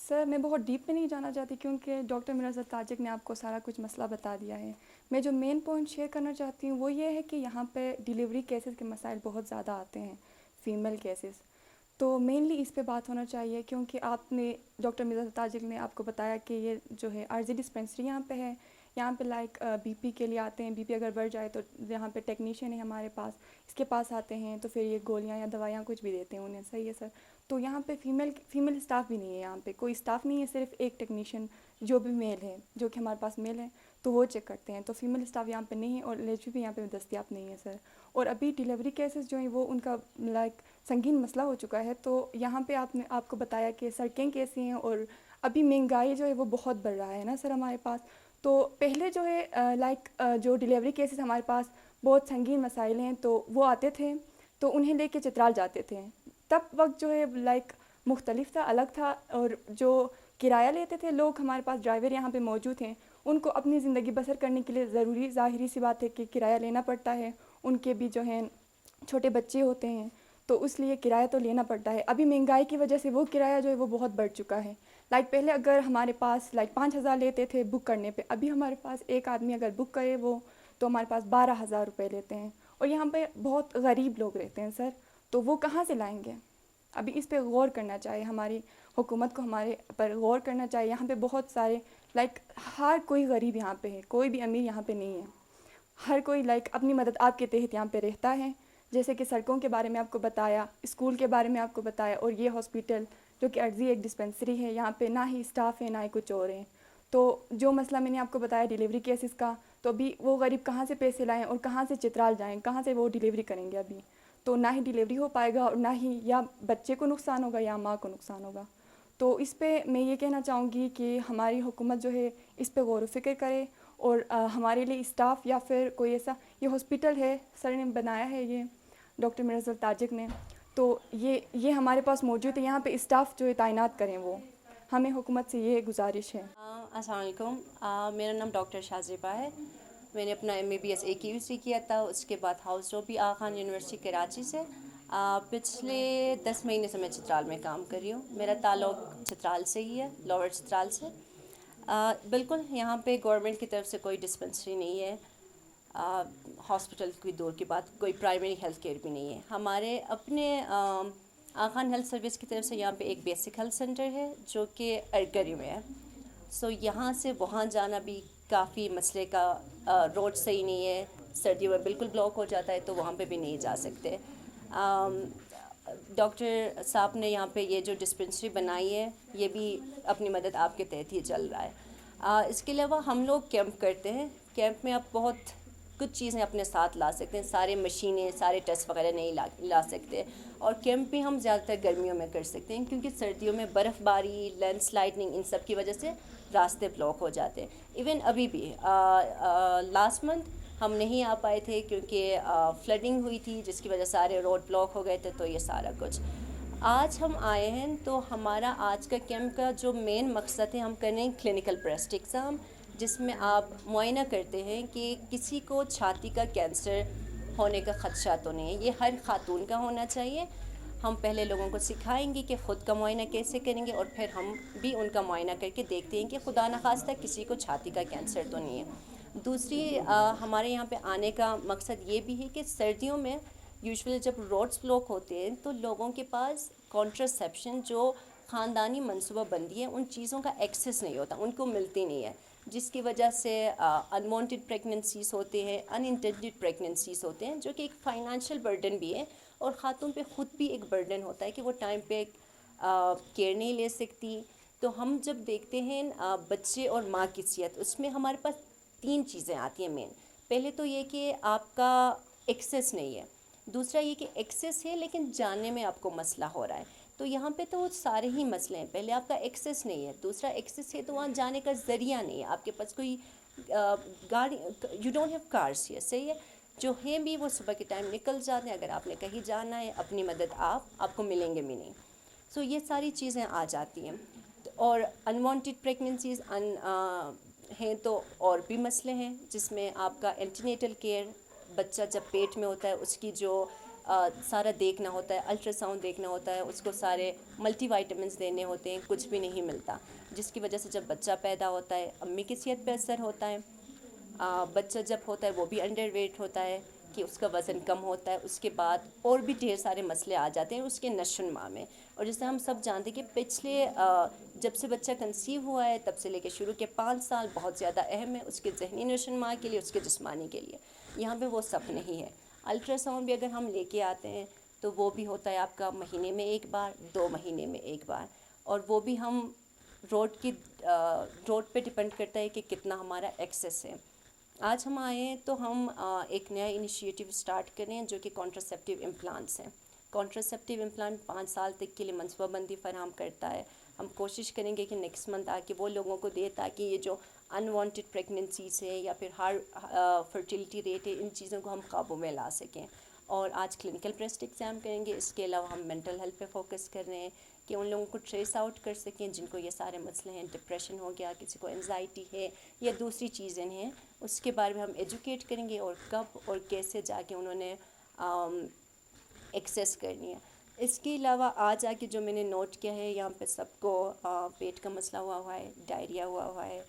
سر میں بہت ڈیپ میں نہیں جانا چاہتی کیونکہ ڈاکٹر مرزا تاجک نے آپ کو سارا کچھ مسئلہ بتا دیا ہے. میں جو مین پوائنٹ شیئر کرنا چاہتی ہوں وہ یہ ہے کہ یہاں پہ ڈیلیوری کیسز کے مسائل بہت زیادہ آتے ہیں, فیمیل کیسز. تو مینلی اس پہ بات ہونا چاہیے کیونکہ آپ نے ڈاکٹر مرزا تاجک نے آپ کو بتایا کہ یہ جو ہے عارضی ڈسپینسری یہاں پہ ہے. یہاں پہ لائک بی پی کے لیے آتے ہیں, بی پی اگر بڑھ جائے تو یہاں پہ ٹیکنیشین ہے ہمارے پاس, اس کے پاس آتے ہیں تو پھر یہ گولیاں یا دوائیاں کچھ بھی دیتے ہیں انہیں. صحیح ہے سر. تو یہاں پہ فیمیل اسٹاف بھی نہیں ہے, یہاں پہ کوئی اسٹاف نہیں ہے, صرف ایک ٹیکنیشین جو بھی میل ہے, جو کہ ہمارے پاس میل ہے تو وہ چیک کرتے ہیں. تو فیمیل اسٹاف یہاں پہ نہیں ہے اور لیچوی بھی یہاں پہ دستیاب نہیں ہے سر. اور ابھی ڈیلیوری کیسز جو ہیں وہ ان کا لائک سنگین مسئلہ ہو چکا ہے. تو یہاں پہ آپ کو بتایا کہ سڑکیں کیسی ہیں اور ابھی مہنگائی جو ہے وہ بہت بڑھ رہا ہے نا سر ہمارے پاس. تو پہلے جو ہے لائک جو ڈیلیوری کیسز ہمارے پاس بہت سنگین مسائل ہیں تو وہ آتے تھے تو انہیں لے کے چترال جاتے تھے. تب وقت جو ہے لائک مختلف تھا, الگ تھا, اور جو کرایہ لیتے تھے لوگ, ہمارے پاس ڈرائیور یہاں پہ موجود ہیں, ان کو اپنی زندگی بسر کرنے کے لیے ظاہری سی بات ہے کہ کرایہ لینا پڑتا ہے. ان کے بھی جو ہیں چھوٹے بچے ہوتے ہیں تو اس لیے کرایہ تو لینا پڑتا ہے. ابھی مہنگائی کی وجہ سے وہ کرایہ جو ہے وہ بہت بڑھ چکا ہے. لائک پہلے اگر ہمارے پاس لائک 5,000 لیتے تھے بک کرنے پہ, ابھی ہمارے پاس ایک آدمی اگر بک کرے وہ تو ہمارے پاس 12,000 روپے لیتے ہیں. اور یہاں پہ بہت غریب لوگ رہتے ہیں سر, تو وہ کہاں سے لائیں گے؟ ابھی اس پہ غور کرنا چاہیے, ہماری حکومت کو ہمارے پر غور کرنا چاہیے. یہاں پہ بہت سارے لائک ہر کوئی غریب یہاں پہ ہے, کوئی بھی امیر یہاں پہ نہیں ہے. ہر کوئی لائک اپنی مدد آپ کے تحت یہاں پہ رہتا ہے. جیسے کہ سڑکوں کے بارے میں آپ کو بتایا, اسکول کے بارے میں آپ کو بتایا, اور یہ ہاسپیٹل جو کہ عرضی ایک ڈسپینسری ہے, یہاں پہ نہ ہی اسٹاف ہے نہ ہی کچھ اور ہیں. تو جو مسئلہ میں نے آپ کو بتایا ڈیلیوری کیسز کا, تو ابھی وہ غریب کہاں سے پیسے لائیں اور کہاں سے چترال جائیں, کہاں سے وہ ڈیلیوری کریں گے؟ ابھی تو نہ ہی ڈیلیوری ہو پائے گا اور نہ ہی یا بچے کو نقصان ہوگا یا ماں کو نقصان ہوگا. تو اس پہ میں یہ کہنا چاہوں گی کہ ہماری حکومت جو ہے اس پہ غور و فکر کرے, اور ہمارے لیے اسٹاف یا پھر کوئی ایسا, یہ ہاسپیٹل ہے سر نے بنایا ہے یہ ڈاکٹر مرزا تاجک نے, تو یہ ہمارے پاس موجود ہے, یہاں پہ اسٹاف جو ہے تعینات کریں. وہ ہمیں حکومت سے یہ گزارش ہے. السلام علیکم. میرا نام ڈاکٹر شازیبہ ہے. میں نے اپنا MABS AQC کیا تھا, اس کے بعد ہاؤس جاب بھی آغا خان یونیورسٹی کراچی سے. پچھلے 10 مہینے سے میں چترال میں کام کر رہی ہوں. میرا تعلق چترال سے ہی ہے, لوور چترال سے. بالکل یہاں پہ گورنمنٹ کی طرف سے کوئی ڈسپنسری نہیں ہے, ہاسپٹل کی دور کی بات, کوئی پرائمری ہیلتھ کیئر بھی نہیں ہے. ہمارے اپنے آغا خان ہیلتھ سروس کی طرف سے یہاں پہ ایک بیسک ہیلتھ سینٹر ہے جو کہ ارکری میں ہے. سو یہاں سے وہاں جانا بھی کافی مسئلے کا, روڈ صحیح نہیں ہے, سردیوں میں بالکل بلاک ہو جاتا ہے تو وہاں پہ بھی نہیں جا سکتے. ڈاکٹر صاحب نے یہاں پہ یہ جو ڈسپنسری بنائی ہے یہ بھی اپنی مدد آپ کے تحت ہی چل رہا ہے. اس کے علاوہ ہم لوگ کیمپ کرتے ہیں. کیمپ میں آپ بہت کچھ چیزیں اپنے ساتھ لا سکتے ہیں, سارے مشینیں سارے ٹیسٹ وغیرہ نہیں لا سکتے. اور کیمپ بھی ہم زیادہ تر گرمیوں میں کر سکتے ہیں کیونکہ سردیوں میں برف باری, لینڈ سلائڈنگ, ان سب کی وجہ سے راستے بلاک ہو جاتے ہیں. ایون ابھی بھی لاسٹ منتھ ہم نہیں آ پائے تھے کیونکہ فلڈنگ ہوئی تھی جس کی وجہ سے سارے روڈ بلاک ہو گئے تھے. تو یہ سارا کچھ آج ہم آئے ہیں. تو ہمارا آج کا کیمپ کا جو مین مقصد ہے, ہم کر رہے ہیں کلینکل بریسٹ ایگزام, جس میں آپ معائنہ کرتے ہیں کہ کسی کو چھاتی کا کینسر ہونے کا خدشہ تو نہیں ہے. یہ ہر خاتون کا ہونا چاہیے. ہم پہلے لوگوں کو سکھائیں گے کہ خود کا معائنہ کیسے کریں گے, اور پھر ہم بھی ان کا معائنہ کر کے دیکھتے ہیں کہ خدا نخواستہ کسی کو چھاتی کا کینسر تو نہیں ہے. دوسری ہمارے یہاں پہ آنے کا مقصد یہ بھی ہے کہ سردیوں میں یوزولی جب روڈس بلاک ہوتے ہیں تو لوگوں کے پاس کانٹراسیپشن جو خاندانی منصوبہ بندی ہے ان چیزوں کا ایکسیس نہیں ہوتا, ان کو ملتی نہیں ہے, جس کی وجہ سے انوانٹیڈ پریگننسیز ہوتے ہیں, ان انٹینڈیڈ پریگننسیز ہوتے ہیں, جو کہ ایک فائنانشیل برڈن بھی ہے. اور خاتون پہ خود بھی ایک برڈن ہوتا ہے کہ وہ ٹائم پہ کیئر نہیں لے سکتی. تو ہم جب دیکھتے ہیں بچے اور ماں کی صحت, اس میں ہمارے پاس 3 چیزیں آتی ہیں مین. پہلے تو یہ کہ آپ کا ایکسیس نہیں ہے, دوسرا یہ کہ ایکسیس ہے لیکن جاننے میں آپ کو مسئلہ ہو رہا ہے. تو یہاں پہ تو سارے ہی مسئلے ہیں. پہلے آپ کا ایکسیس نہیں ہے, دوسرا ایکسیس ہے تو وہاں جانے کا ذریعہ نہیں ہے, آپ کے پاس کوئی گاڑی, you don't have cars here. صحیح ہے, جو ہیں بھی وہ صبح کے ٹائم نکل جاتے ہیں. اگر آپ نے کہیں جانا ہے اپنی مدد آپ کو ملیں گے بھی نہیں. سو یہ ساری چیزیں آ جاتی ہیں. اور انوانٹیڈ پریگننسیز ہیں تو اور بھی مسئلے ہیں, جس میں آپ کا اینٹی نیٹل کیئر, بچہ جب پیٹ میں ہوتا ہے اس کی جو سارا دیکھنا ہوتا ہے, الٹرا ساؤنڈ دیکھنا ہوتا ہے, اس کو سارے ملٹی وائٹامنس دینے ہوتے ہیں, کچھ بھی نہیں ملتا, جس کی وجہ سے جب بچہ پیدا ہوتا ہے امی کی صحت پہ اثر ہوتا ہے. بچہ جب ہوتا ہے وہ بھی انڈر ویٹ ہوتا ہے کہ اس کا وزن کم ہوتا ہے, اس کے بعد اور بھی ڈھیر سارے مسئلے آ جاتے ہیں اس کے نشو و نما میں. اور جیسے ہم سب جانتے ہیں کہ پچھلے جب سے بچہ کنسیو ہوا ہے تب سے لے کے شروع کے 5 سال بہت زیادہ اہم ہے اس کے ذہنی نشو و نما کے لیے, اس کے جسمانی کے لیے. یہاں پہ وہ سب نہیں ہے. الٹرا ساؤنڈ بھی اگر ہم لے کے آتے ہیں تو وہ بھی ہوتا ہے آپ کا مہینے میں 1 بار, 2 مہینے میں 1 بار, اور وہ بھی ہم روڈ پہ ڈپینڈ کرتا ہے کہ کتنا ہمارا ایکسیس ہے. آج ہم آئے ہیں تو ہم ایک نیا انیشیٹو اسٹارٹ کریں جو کہ کانٹراسیپٹیو امپلانٹس ہیں. کانٹراسیپٹیو امپلانٹ 5 سال تک کے لیے منصوبہ بندی فراہم کرتا ہے. ہم کوشش کریں گے کہ نیکسٹ منتھ آ کے وہ لوگوں کو دے تاکہ یہ جو انوانٹیڈ پریگننسیز ہے یا پھر فرٹیلیٹی ریٹ ہے, ان چیزوں کو ہم قابو میں لا سکیں. اور آج کلینکل بریسٹ ایگزام کریں گے. اس کے علاوہ ہم مینٹل ہیلتھ پہ فوکس کر رہے ہیں کہ ان لوگوں کو ٹریس آؤٹ کر سکیں جن کو یہ سارے مسئلے ہیں, ڈپریشن ہو گیا, کسی کو انزائٹی ہے یا دوسری چیزیں ہیں, اس کے بارے میں ہم ایجوکیٹ کریں گے اور کب اور کیسے جا کے انہوں نے ایکسیس کرنی ہے. اس کے علاوہ آج آ کے جو میں نے نوٹ کیا ہے یہاں پہ سب کو پیٹ کا مسئلہ ہوا ہے, ڈائریا ہوا ہے,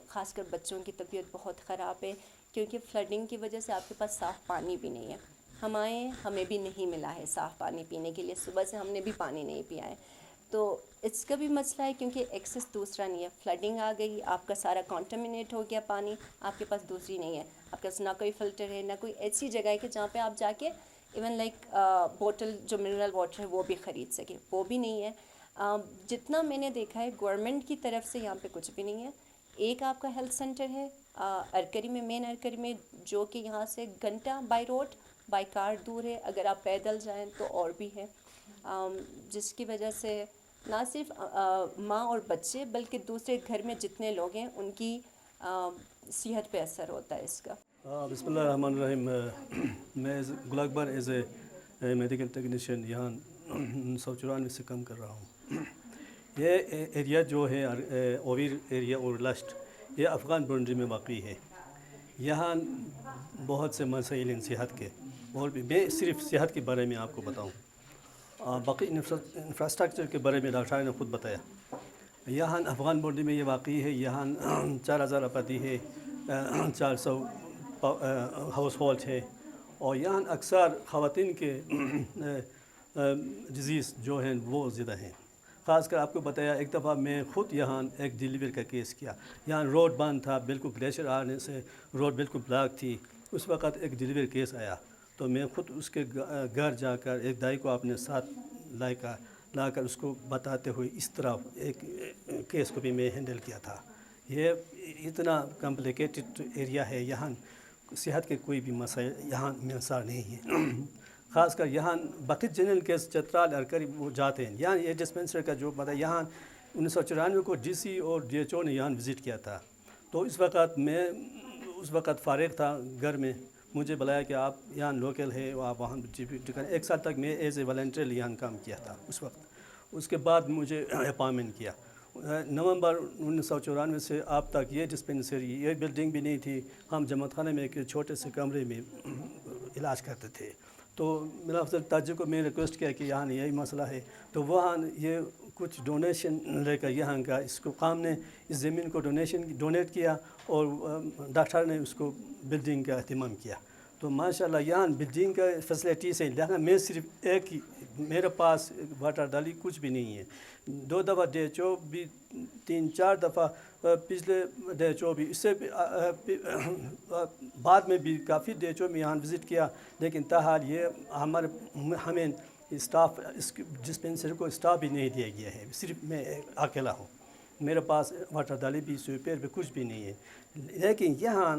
خاص کر بچوں کی طبیعت بہت خراب ہے کیونکہ فلڈنگ کی وجہ سے آپ کے پاس صاف پانی بھی نہیں ہے. ہم آئے ہمیں بھی نہیں ملا ہے صاف پانی پینے کے لیے, صبح سے ہم نے بھی پانی نہیں پیا ہے. تو اس کا بھی مسئلہ ہے کیونکہ ایکسیس دوسرا نہیں ہے. فلڈنگ آ گئی, آپ کا سارا کانٹامینیٹ ہو گیا پانی, آپ کے پاس دوسری نہیں ہے, آپ کے پاس نہ کوئی فلٹر ہے, نہ کوئی ایسی جگہ ہے کہ جہاں پہ آپ جا کے ایون لائک بوٹل جو منرل واٹر ہے وہ بھی خرید سکیں, وہ بھی نہیں ہے. جتنا میں نے دیکھا ہے گورنمنٹ کی طرف سے یہاں پہ کچھ بھی نہیں ہے. ایک آپ کا ہیلتھ سینٹر ہے ارکری میں, مین ارکری میں, جو کہ یہاں سے گھنٹہ بائی روڈ بائی کار دور ہے. اگر آپ پیدل جائیں تو اور بھی ہے, جس کی وجہ سے نہ صرف ماں اور بچے بلکہ دوسرے گھر میں جتنے لوگ ہیں ان کی صحت پہ اثر ہوتا ہے اس کا. بسم اللہ الرحمن الرحیم. میں گل اکبر ایز اے میڈیکل ٹیکنیشین یہاں 1994 سے کام کر رہا ہوں. یہ ایریا جو ہے اویر ایریا اور لسٹ, یہ افغان باؤنڈری میں واقع ہے. یہاں بہت سے مسائل ہیں صحت کے, اور بھی میں صرف صحت کے بارے میں آپ کو بتاؤں. باقی انفراسٹرکچر کے بارے میں ڈاکٹر نے خود بتایا. یہاں افغان باؤنڈری میں یہ واقع ہے. یہاں 4000 آبادی ہے, 400 ہاؤس ہولڈ ہے, اور یہاں اکثر خواتین کے ڈیزیز جو ہیں وہ زیادہ ہیں. خاص کر آپ کو بتایا, ایک دفعہ میں خود یہاں ایک ڈیلیوری کا کیس کیا. یہاں روڈ بند تھا, بالکل گلیشر آنے سے روڈ بالکل بلاک تھی. اس وقت ایک ڈیلیوری کیس آیا تو میں خود اس کے گھر جا کر ایک دائی کو اپنے ساتھ لا کر اس کو بتاتے ہوئے اس طرح ایک کیس کو بھی میں ہینڈل کیا تھا. یہ اتنا کمپلیکیٹڈ ایریا ہے. یہاں صحت کے کوئی بھی مسائل یہاں میسر نہیں ہے. خاص کر یہاں بقیت جنرل کیس چترال ارکری وہ جاتے ہیں. یہاں یہ ڈسپینسری کا جو پتہ, یہاں 1994 کو ڈی سی اور ڈی ایچ او نے یہاں وزٹ کیا تھا. تو اس وقت فارغ تھا گھر میں. مجھے بلایا کہ آپ یہاں لوکل ہے, آپ وہاں ایک سال تک میں ایز اے والنٹیئر یہاں کام کیا تھا اس وقت. اس کے بعد مجھے اپائنٹمنٹ کیا. نومبر 1994 سے اب تک یہ ڈسپینسری, یہ بلڈنگ بھی نہیں تھی. ہم جماعت خانے میں ایک چھوٹے سے کمرے میں علاج کرتے تھے. تو میرا افضل تاجر کو میں نے ریکویسٹ کیا کہ یہاں یہی مسئلہ ہے, تو وہاں یہ کچھ ڈونیشن لے کر یہاں کا اس کو قام نے اس زمین کو ڈونیٹ کیا, اور ڈاکٹر نے اس کو بلڈنگ کا اہتمام کیا. تو ماشاءاللہ یہاں بلڈنگ کا فیسلٹیز ہیں. لیکن میں صرف ایک ہی, میرے پاس واٹر ڈالی کچھ بھی نہیں ہے. 2 دفعہ ڈی ایچ او بھی, 3-4 دفعہ پچھلے ڈی ایچ او بھی, اس سے بعد میں بھی کافی ڈی ایچ او میں یہاں وزٹ کیا. لیکن تاحال یہ ہمیں اسٹاف, اس ڈسپینسری کو اسٹاف بھی نہیں دیا گیا ہے. صرف میں اکیلا ہوں. میرے پاس واٹر ڈالی بھی, سویپر بھی کچھ بھی نہیں ہے. لیکن یہاں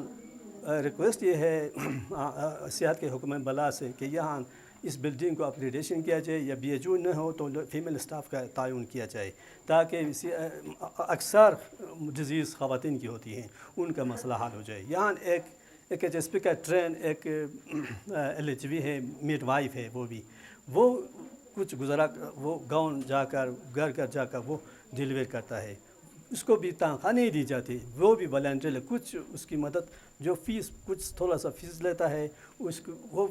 ریکویسٹ یہ ہے صحت کے حکم بلا سے کہ یہاں اس بلڈنگ کو اپگریڈیشن کیا جائے, یا بی ایچ او نہ ہو تو فیمیل اسٹاف کا تعین کیا جائے, تاکہ اکثر ڈیزیز خواتین کی ہوتی ہیں ان کا مسئلہ حل ہو جائے. یہاں ایک ایچ ایس پی کا ٹرین, ایک ایل ایچ وی ہے, میڈ وائف ہے, وہ کچھ گزارا وہ گاؤں جا کر گھر جا کر وہ ڈیلیور کرتا ہے. اس کو بھی تنخواہ نہیں دی جاتی، وہ بھی والنٹری، کچھ اس کی مدد جو فیس کچھ تھوڑا سا فیس لیتا ہے اس کو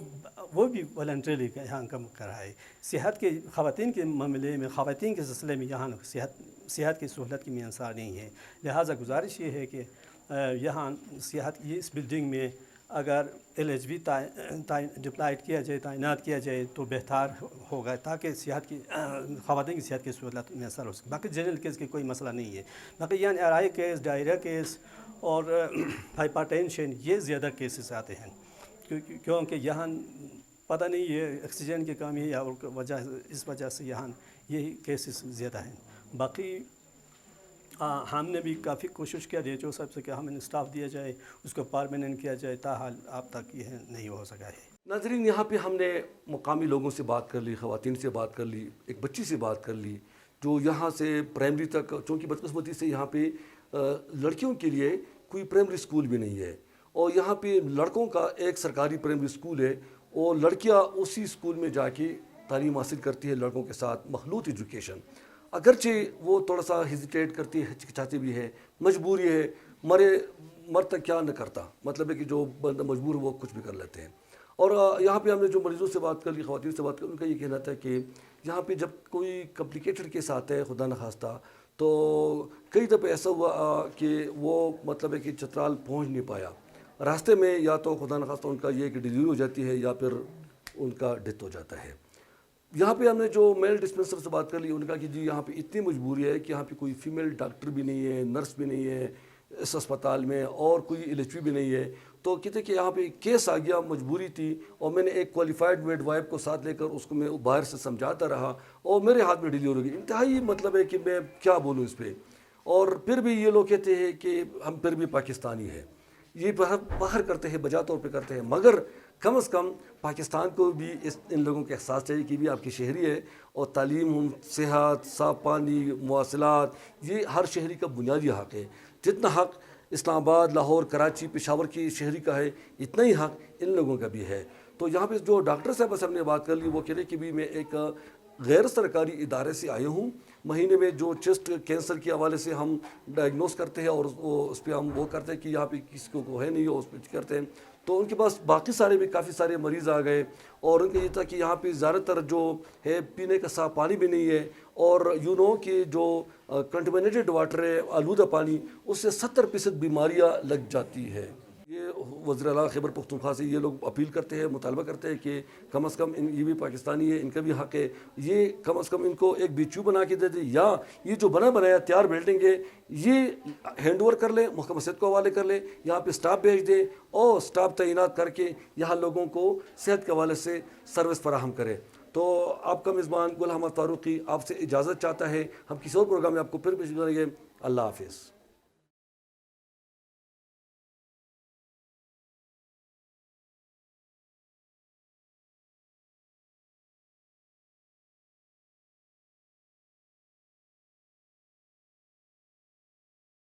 وہ بھی والنٹری یہاں کم کر رہا ہے. صحت کے خواتین کے معاملے میں، خواتین کے سلسلے میں یہاں صحت کی سہولت کی میسر نہیں ہے. لہٰذا گزارش یہ ہے کہ یہاں صحت کی اس بلڈنگ میں اگر LHV ڈپلائڈ کیا جائے، تعینات کیا جائے تو بہتر ہوگا، تاکہ صحت کی خواتین کی صحت کی سہولت میسر ہو سکے. باقی جنرل کیس کی کوئی مسئلہ نہیں ہے. باقی یہاں RI کیس، ڈائریا کیس اور ہائپر ٹینشن یہ زیادہ کیسز آتے ہیں، کیونکہ یہاں پتہ نہیں یہ آکسیجن کی کمی ہے یا اس وجہ سے یہاں یہی کیسز زیادہ ہیں. باقی ہم نے بھی کافی کوشش کیا DHO صاحب سے کہ ہمیں اسٹاف دیا جائے، اس کو پرماننٹ کیا جائے، تاحال اب تک یہ نہیں ہو سکا ہے. ناظرین، یہاں پہ ہم نے مقامی لوگوں سے بات کر لی، خواتین سے بات کر لی، ایک بچی سے بات کر لی جو یہاں سے پرائمری تک، چونکہ بدقسمتی سے یہاں پہ لڑکیوں کے لیے کوئی پرائمری اسکول بھی نہیں ہے، اور یہاں پہ لڑکوں کا ایک سرکاری پرائمری اسکول ہے، اور لڑکیاں اسی اسکول میں جا کے تعلیم حاصل کرتی ہے لڑکوں کے ساتھ، مخلوط ایجوکیشن. اگرچہ وہ تھوڑا سا ہیزیٹیٹ کرتی ہے، ہچکچاتی بھی ہے، مجبوری ہے، مرتا کیا نہ کرتا، مطلب ہے کہ جو بندہ مجبور ہے وہ کچھ بھی کر لیتے ہیں. اور یہاں پہ ہم نے جو مریضوں سے بات کر لی، خواتین سے بات کر لی، ان کا یہ کہنا تھا کہ یہاں پہ جب کوئی کمپلیکیٹڈ کیس آتا ہے خدا نخواستہ، تو کئی دفعہ ایسا ہوا کہ وہ مطلب ہے کہ چترال پہنچ نہیں پایا، راستے میں یا تو خدا نخواستہ ان کا یہ کہ ڈیلیوری ہو جاتی ہے یا پھر ان کا ڈیتھ ہو جاتا ہے. یہاں پہ ہم نے جو میل ڈسپینسر سے بات کر لی، ان کا کہ جی یہاں پہ اتنی مجبوری ہے کہ یہاں پہ کوئی فیمیل ڈاکٹر بھی نہیں ہے، نرس بھی نہیں ہے اس اسپتال میں، اور کوئی LHV بھی نہیں ہے. تو کہتے کہ یہاں پہ کیس آ گیا، مجبوری تھی، اور میں نے ایک کوالیفائڈ میڈ وائف کو ساتھ لے کر اس کو میں باہر سے سمجھاتا رہا، اور میرے ہاتھ میں ڈیلیوری ہو گئی. انتہائی مطلب ہے کہ میں کیا بولوں اس پہ. اور پھر بھی یہ لوگ کہتے ہیں کہ ہم پھر بھی پاکستانی ہیں، یہ باہر کرتے ہیں، بجا طور پہ کرتے ہیں، مگر کم از کم پاکستان کو بھی ان لوگوں کے احساس چاہیے کہ بھی آپ کی شہری ہے، اور تعلیم، صحت، صاف پانی، مواصلات، یہ ہر شہری کا بنیادی حق ہے. جتنا حق اسلام آباد، لاہور، کراچی، پشاور کی شہری کا ہے، اتنا ہی حق ان لوگوں کا بھی ہے. تو یہاں پہ جو ڈاکٹر صاحب سے ہم نے بات کر لی، وہ کہہ رہے کہ بھی میں ایک غیر سرکاری ادارے سے آئے ہوں، مہینے میں جو چیسٹ کینسر کے حوالے سے ہم ڈائگنوز کرتے ہیں، اور اس پہ ہم وہ کرتے ہیں کہ یہاں پہ کسی کو ہے نہیں، اس پہ کرتے ہیں. تو ان کے پاس باقی سارے بھی کافی سارے مریض آ گئے، اور ان کا یہ تھا کہ یہاں پہ زیادہ تر جو ہے پینے کا صاف پانی بھی نہیں ہے، اور کہ جو کنٹامینیٹڈ واٹر ہے، آلودہ پانی، اس سے 70% بیماریاں لگ جاتی ہے. یہ وزیر اعلیٰ خیبر پختونخوا سے یہ لوگ اپیل کرتے ہیں، مطالبہ کرتے ہیں کہ کم از کم یہ بھی پاکستانی ہے، ان کا بھی حق ہے، یہ کم از کم ان کو ایک BHU بنا کے دے دیں، یا یہ جو بنایا تیار بلڈنگ ہے یہ ہینڈ اوور کر لیں، محکمہ صحت کو حوالے کر لیں، یہاں پہ اسٹاف بھیج دیں، اور اسٹاف تعینات کر کے یہاں لوگوں کو صحت کے حوالے سے سروس فراہم کریں. تو آپ کا میزبان گل احمد فاروقی آپ سے اجازت چاہتا ہے. ہم کسی اور پروگرام میں آپ کو پھر پیش کریں گے. اللہ حافظ.